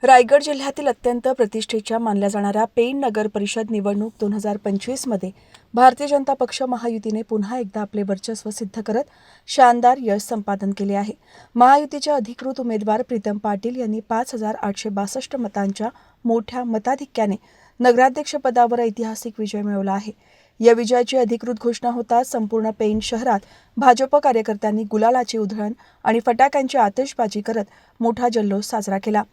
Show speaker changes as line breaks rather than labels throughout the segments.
रायगड जिल्ह्यातील अत्यंत प्रतिष्ठेच्या मानल्या जाणाऱ्या पेण नगर परिषद निवडणूक 2025मध्ये भारतीय जनता पक्ष महायुतीने पुन्हा एकदा आपले वर्चस्व सिद्ध करत शानदार यश संपादन केले आहे. महायुतीचे अधिकृत उमेदवार प्रीतम पाटील यांनी 5,862 मतांच्या मोठ्या मताधिक्याने नगराध्यक्षपदावर ऐतिहासिक विजय मिळवला आहे. या विजयाची अधिकृत घोषणा होताच संपूर्ण पेण शहरात भाजप कार्यकर्त्यांनी गुलालाची उधळण आणि फटाक्यांची आतिषबाजी करत मोठा जल्लोष साजरा केला.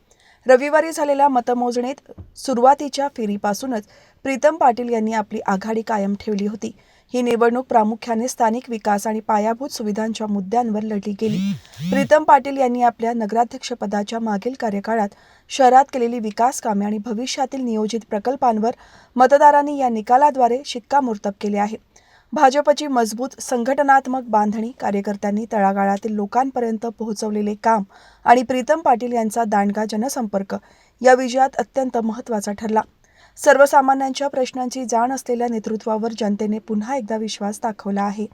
रविवारी झालेल्या मतमोजणीत सुरुवातीच्या फेरीपासूनच प्रीतम पाटील यांनी आपली आघाडी कायम ठेवली होती. ही निवडणूक प्रामुख्याने स्थानिक विकास आणि पायाभूत सुविधांच्या मुद्द्यांवर लढली गेली. प्रीतम पाटील यांनी आपल्या नगराध्यक्षपदाच्या मागील कार्यकाळात शहरात केलेली विकास कामे आणि भविष्यातील नियोजित प्रकल्पांवर मतदारांनी या निकालाद्वारे शिक्कामोर्तब केले आहे. भाजपची मजबूत संघटनात्मक बांधणी, कार्यकर्त्यांनी तळागाळातील लोकांपर्यंत पोहोचवलेले काम आणि प्रीतम पाटील यांचा दांडगा जनसंपर्क या विजयात अत्यंत महत्त्वाचा ठरला. सर्वसामान्यांच्या प्रश्नांची जाण असलेल्या नेतृत्वावर जनतेने पुन्हा एकदा विश्वास दाखवला आहे.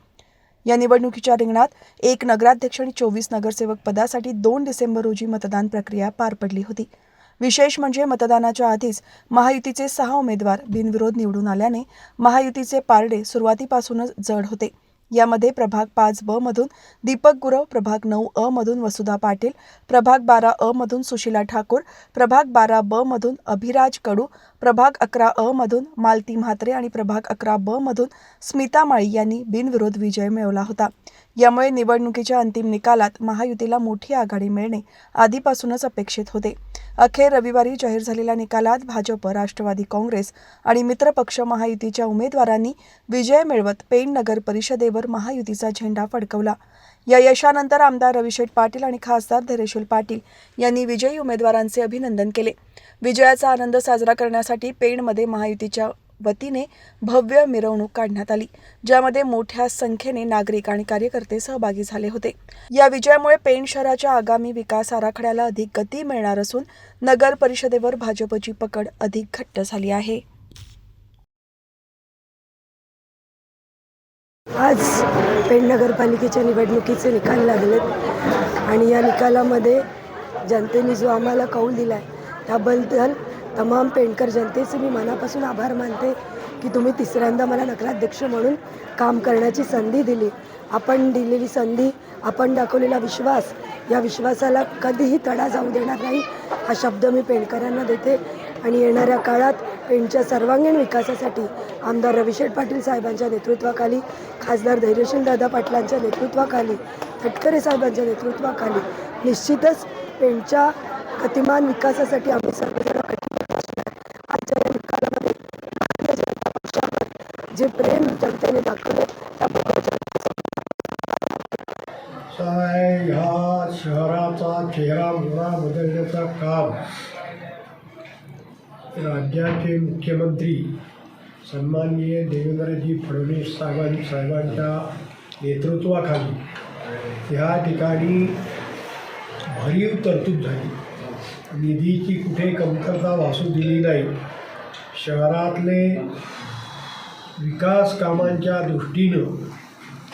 या निवडणुकीच्या रिंगणात 1 नगराध्यक्ष आणि 24 नगरसेवक पदासाठी 2 डिसेंबर रोजी मतदान प्रक्रिया पार पडली होती. विशेष म्हणजे मतदानाच्या आधीच महायुतीचे 6 उमेदवार बिनविरोध निवडून आल्याने महायुतीचे पारडे सुरुवातीपासूनच जड होते. यामध्ये प्रभाग 5 ब मधून दीपक गुरव, प्रभाग 9 अ मधून वसुधा पाटील, प्रभाग 12 अ मधून सुशीला ठाकूर, प्रभाग 12 ब मधून अभिराज कडू, प्रभाग 11 अ मधून मालती म्हात्रे आणि प्रभाग 11 ब मधून स्मिता माळी यांनी बिनविरोध विजय मिळवला होता. यामुळे निवडणुकीच्या अंतिम निकालात महायुतीला मोठी आघाडी मिळणे आधीपासूनच अपेक्षित होते. अखेर रविवारी जाहीर झालेल्या निकालात भाजप, राष्ट्रवादी काँग्रेस आणि मित्रपक्ष महायुतीच्या उमेदवारांनी विजय मिळवत पेण नगर परिषदेवर महायुतीचा झेंडा फडकवला. या यशानंतर आमदार रविशेठ पाटील आणि खासदार धैर्यशील पाटील यांनी विजयी उमेदवारांचे अभिनंदन केले. विजयाचा आनंद साजरा करण्यासाठी पेणमध्ये महायुतीच्या वतीने भव्य मिरवणूक काढण्यात आली, ज्यामध्ये मोठ्या संख्येने नागरिक आणि कार्यकर्ते सहभागी झाले होते. या विजयामुळे पेण शहराच्या आगामी विकास आराखड्याला अधिक गती मिळणार असून नगर परिषदेवर भाजपची पकड अधिक घट्ट झाली आहे.
आज पेण नगरपालिकेच्या निवडणुकीचे निकाल लागलेत आणि या निकालामध्ये जनतेने जो आम्हाला कौल दिला आहे त्याबद्दल तमाम पेणकर जनतेचे मी मनापासून आभार मानते की तुम्ही तिसऱ्यांदा मला नगराध्यक्ष म्हणून काम करण्याची संधी दिली. आपण दिलेली संधी, आपण दाखवलेला विश्वास, या विश्वासाला कधीही तडा जाऊ देणार नाही हा शब्द मी पेणकरांना देते. आणि येणाऱ्या काळात पेणच्या सर्वांगीण विकासासाठी आमदार रविशेठ पाटील साहेबांच्या नेतृत्वाखाली, खासदार धैर्यशील दादा पाटलांच्या नेतृत्वाखाली, तटकरे साहेबांच्या नेतृत्वाखाली निश्चितच पेणच्या गतिमान विकासासाठी आम्ही सर्वजण कटिबद्ध असणार. आजच्या या निकालामध्ये भारतीय जनता पक्षावर जे प्रेम जनतेने दाखवले त्याबद्दल
ह्या शहराचा चेहरा मोहरा बदलण्याचं काम राज्याचे मुख्यमंत्री सन्माननीय देवेंद्रजी फडणवीस साहेबांच्या नेतृत्वाखाली ह्या ठिकाणी भरीव तरतूद झाली. निधीची कुठे कमतरता भासू दिली नाही. शहरातले विकास कामांच्या दृष्टीनं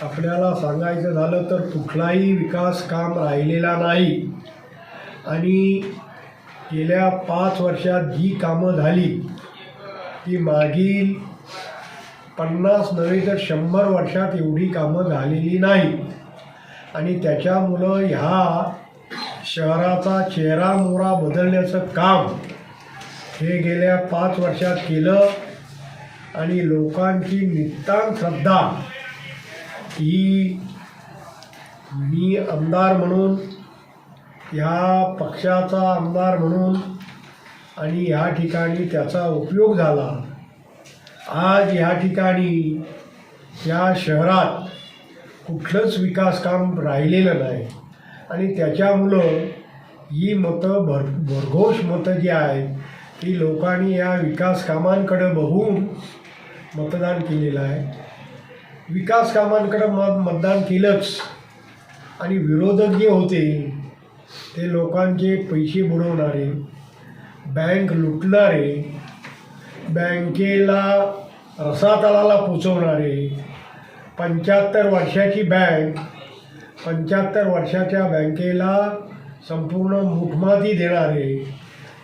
आपल्याला सांगायचं झालं तर कुठलाही विकास काम राहिलेला नाही. आणि गेल्या 5 वर्षात जी कामं झाली ती मागील 50 नव्हे तर 100 वर्षात एवढी कामं झालेली नाही. आणि त्याच्यामुळं ह्या शहराचा चेहरा मोहरा बदलण्याचं काम हे गेल्या 5 वर्षात केलं. आणि लोकांची नितांत श्रद्धा ही मी आमदार म्हणून, ह्या पक्षाचा आमदार म्हणून आणि ह्या ठिकाणी त्याचा उपयोग झाला. आज ह्या ठिकाणी या शहरात कुठलंच विकास काम राहिलेलं नाही. आणि त्याच्यामुळं ही मतं भरघोष मतं जी आहेत ती लोकांनी या विकास कामांकडे बघून मतदान केलेलं आहे. विकास कामांकडं मतदान केलंच. आणि विरोधक जे होते ते लोकांचे पैसे बुडवणारे, बँक लुटणारे, बँकेला रसातळाला पोचवणारे, 75 वर्षाची बँक, 75 वर्षाच्या बँकेला संपूर्ण मुठमाती देणारे,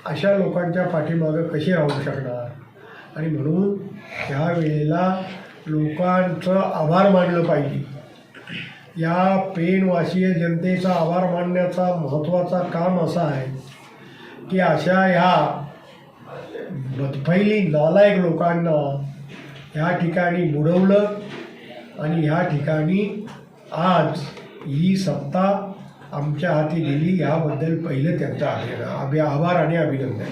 अशा लोकांच्या पाठीमागं कसे राहू शकणार. आणि म्हणून ह्या वेळेला लोकांचं आभार मानलं पाहिजे. या पेणवासीय जनतेचा आभार मानण्याचा महत्त्वाचा काम असा आहे की अशा ह्या बदफैली नालायक लोकांना ह्या ठिकाणी बुडवलं आणि ह्या ठिकाणी आज ही सत्ता आमच्या हाती दिली. याबद्दल पहिलं त्यांचा आभार आणि अभिनंदन.